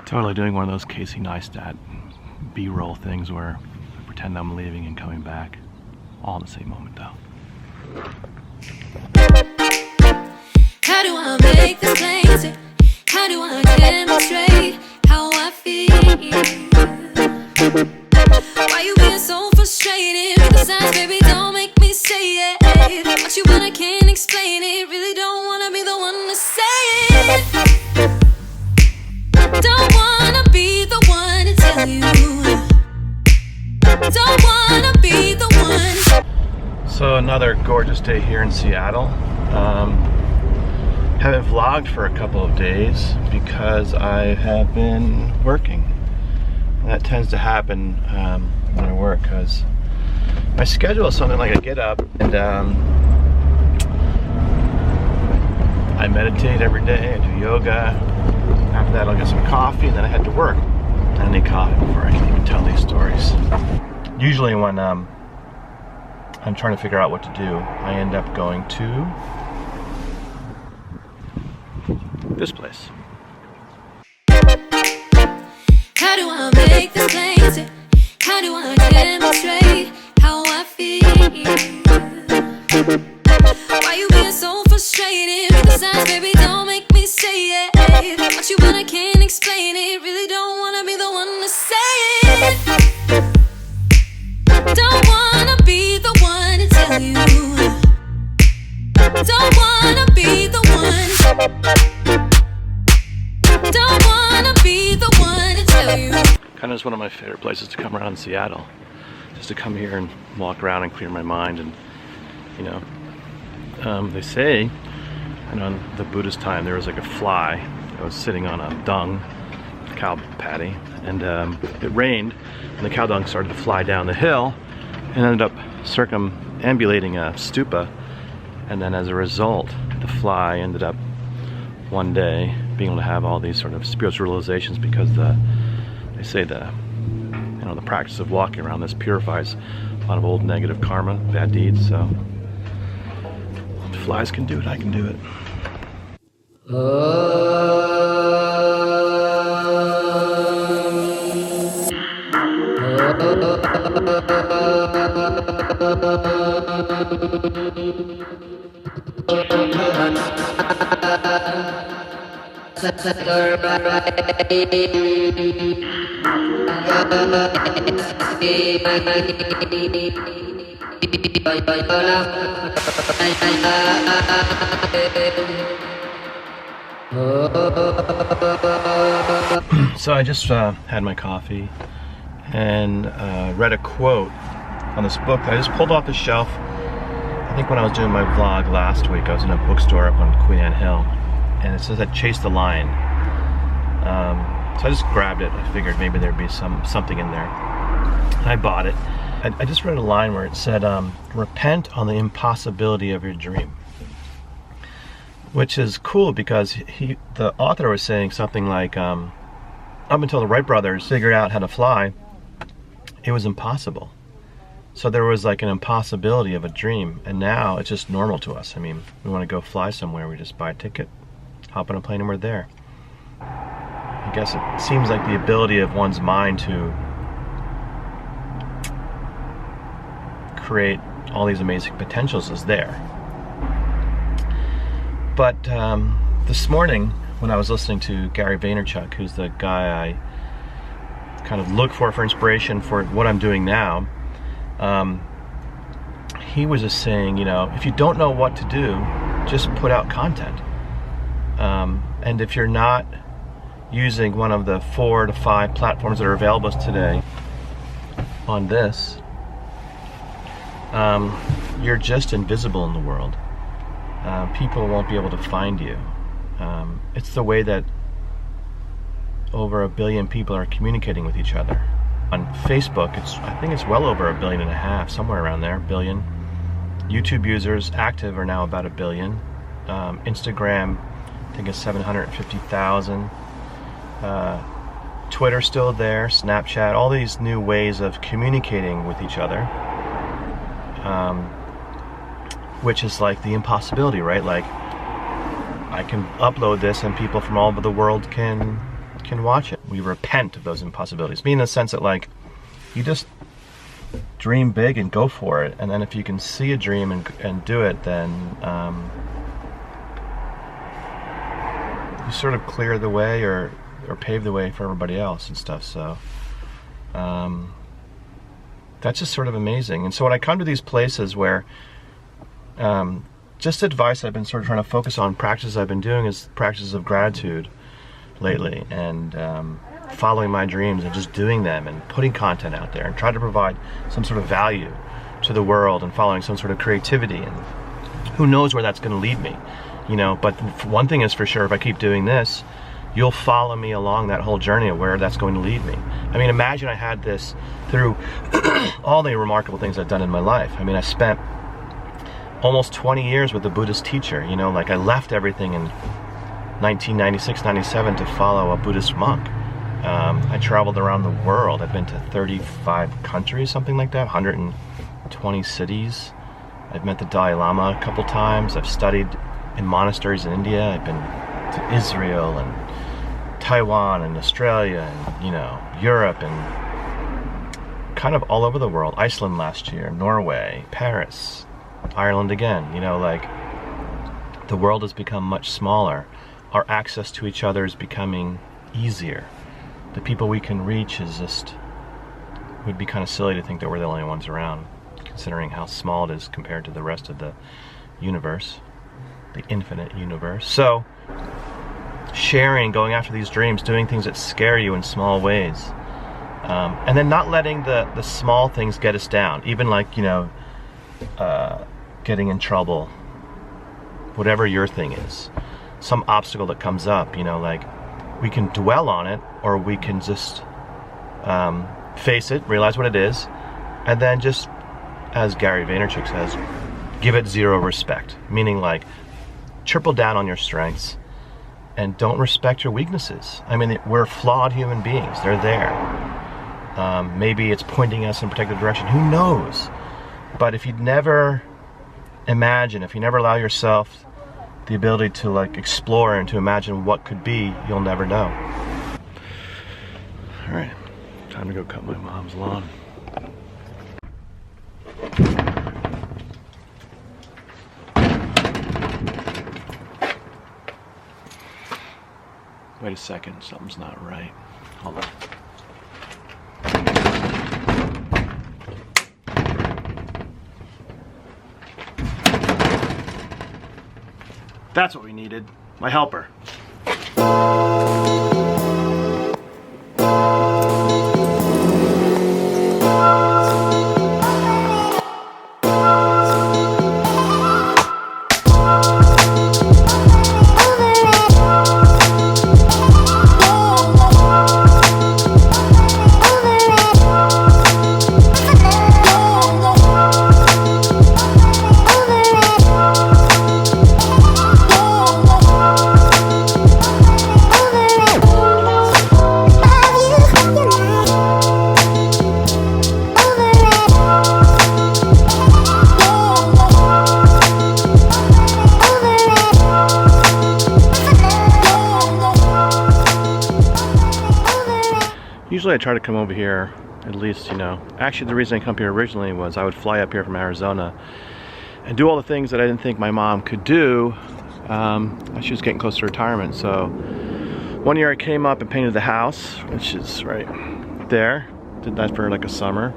Totally doing one of those Casey Neistat B-roll things where I pretend I'm leaving and coming back. All in the same moment though. How do I make this plain? How do I demonstrate how I feel? Why you being so frustrated with the signs, baby? Don't make me say it. What you want, I can't explain it. Really don't wanna be the one to say it. Don't wanna be the one to tell you. Don't wanna be the one. So another gorgeous day here in Seattle. Haven't vlogged for a couple of days because I have been working. And that tends to happen when I work because my schedule is something like I get up and I meditate every day, I do yoga. After that I'll get some coffee and then I head to work. I need coffee before I can even tell these stories. Usually when I'm trying to figure out what to do, I end up going to this place. How do I make this plain? How do I demonstrate how I feel? Why you being so frustrated with the signs, baby? Don't make me say it. What you want, I can't explain it. Really don't wanna be the one to say it. Don't wanna be the one to tell you. Don't wanna be the one. Don't wanna be the one to tell you. Kind of is one of my favorite places to come around in Seattle. Just to come here and walk around and clear my mind and, you know, they say, and on the Buddhist time there was like a fly that was sitting on a dung cow patty, and it rained and the cow dung started to fly down the hill and ended up circumambulating a stupa, and then as a result the fly ended up one day being able to have all these sort of spiritual realizations because they say the practice of walking around this purifies a lot of old negative karma, bad deeds. So if flies can do it, I can do it. So I just had my coffee and read a quote on this book that I just pulled off the shelf. I think when I was doing my vlog last week, I was in a bookstore up on Queen Anne Hill, and it says that chase the lion. So I just grabbed it. I figured maybe there'd be something in there. I bought it. I just read a line where it said, repent on the impossibility of your dream. Which is cool because the author was saying something like, up until the Wright brothers figured out how to fly, it was impossible. So there was like an impossibility of a dream, and now it's just normal to us. I mean, we want to go fly somewhere, we just buy a ticket, hop on a plane, and we're there. I guess it seems like the ability of one's mind to create all these amazing potentials is there. But this morning, when I was listening to Gary Vaynerchuk, who's the guy I kind of look for inspiration for what I'm doing now, he was just saying, you know, if you don't know what to do, just put out content. And if you're not using one of the 4 to 5 platforms that are available today on this, you're just invisible in the world. People won't be able to find you. It's the way that over 1 billion people are communicating with each other. On Facebook, I think it's well over 1.5 billion, somewhere around there, billion. YouTube users active are now about 1 billion. Instagram, I think it's 750,000. Twitter's still there, Snapchat, all these new ways of communicating with each other, which is like the impossibility, right? Like, I can upload this and people from all over the world can watch it. We repent of those impossibilities, meaning in the sense that, like, you just dream big and go for it, and then if you can see a dream and do it, then you sort of clear the way or pave the way for everybody else and stuff. So that's just sort of amazing. And so when I come to these places where just advice I've been sort of trying to focus on, practices I've been doing is practices of gratitude lately, and following my dreams and just doing them and putting content out there and trying to provide some sort of value to the world and following some sort of creativity, and who knows where that's going to lead me, you know. But one thing is for sure, if I keep doing this, you'll follow me along that whole journey of where that's going to lead me. I mean, imagine I had this through all the remarkable things I've done in my life. I mean, I spent almost 20 years with a Buddhist teacher, you know, like I left everything in 1996, 97 to follow a Buddhist monk. I traveled around the world. I've been to 35 countries, something like that, 120 cities. I've met the Dalai Lama a couple times. I've studied in monasteries in India. I've been to Israel and Taiwan and Australia and, you know, Europe and kind of all over the world. Iceland last year, Norway, Paris, Ireland again. You know, like, the world has become much smaller. Our access to each other is becoming easier. The people we can reach is just, it would be kind of silly to think that we're the only ones around, considering how small it is compared to the rest of the universe, the infinite universe. So, sharing, going after these dreams, doing things that scare you in small ways, and then not letting the small things get us down, even like, you know, getting in trouble, whatever your thing is, some obstacle that comes up, you know, like, we can dwell on it, or we can just face it, realize what it is, and then just, as Gary Vaynerchuk says, give it zero respect. Meaning, like, triple down on your strengths and don't respect your weaknesses. I mean, we're flawed human beings. They're there. Maybe it's pointing us in a particular direction. Who knows? But if you never imagine, if you never allow yourself the ability to, like, explore and to imagine what could be, you'll never know. All right, time to go cut my mom's lawn. Wait a second, something's not right. Hold on. That's what we needed. My helper. Usually I try to come over here, at least, you know. Actually, the reason I come here originally was I would fly up here from Arizona and do all the things that I didn't think my mom could do. She was getting close to retirement, so one year I came up and painted the house, which is right there. Did that for like a summer.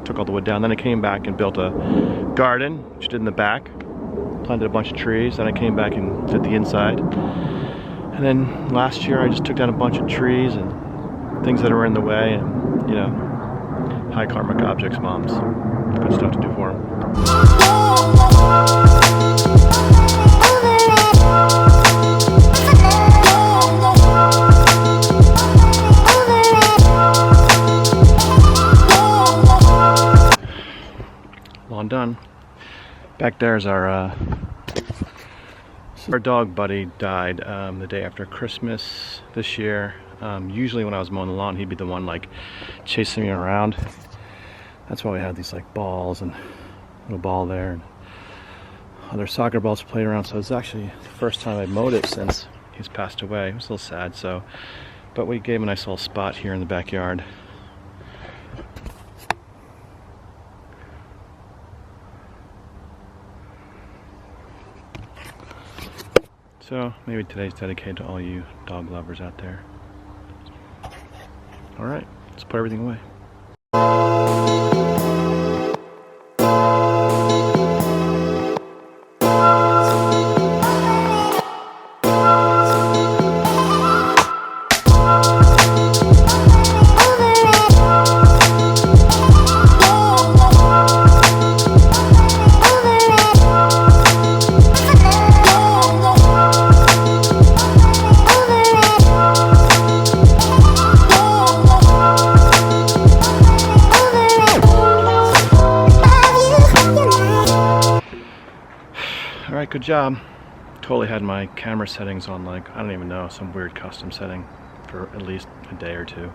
Took all the wood down. Then I came back and built a garden, which I did in the back. Planted a bunch of trees. Then I came back and did the inside. And then last year I just took down a bunch of trees and things that were in the way, and, you know, high karmic objects, moms. Good stuff to do for them. Lawn done. Back there's our Our dog Buddy died the day after Christmas this year. Usually when I was mowing the lawn, he'd be the one like chasing me around. That's why we had these like balls and a little ball there and other soccer balls to play around. So it's actually the first time I mowed it since he's passed away. It was a little sad, but we gave him a nice little spot here in the backyard. So maybe today's dedicated to all you dog lovers out there. All right, let's put everything away. Alright, good job. Totally had my camera settings on like, I don't even know, some weird custom setting for at least a day or two.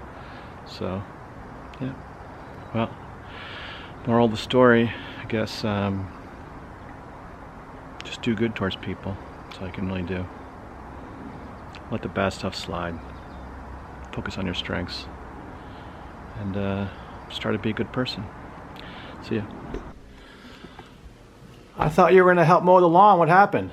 So, yeah. Well, moral of the story, I guess, just do good towards people. That's all you can really do. Let the bad stuff slide. Focus on your strengths. And just try to be a good person. See ya. I thought you were going to help mow the lawn. What happened?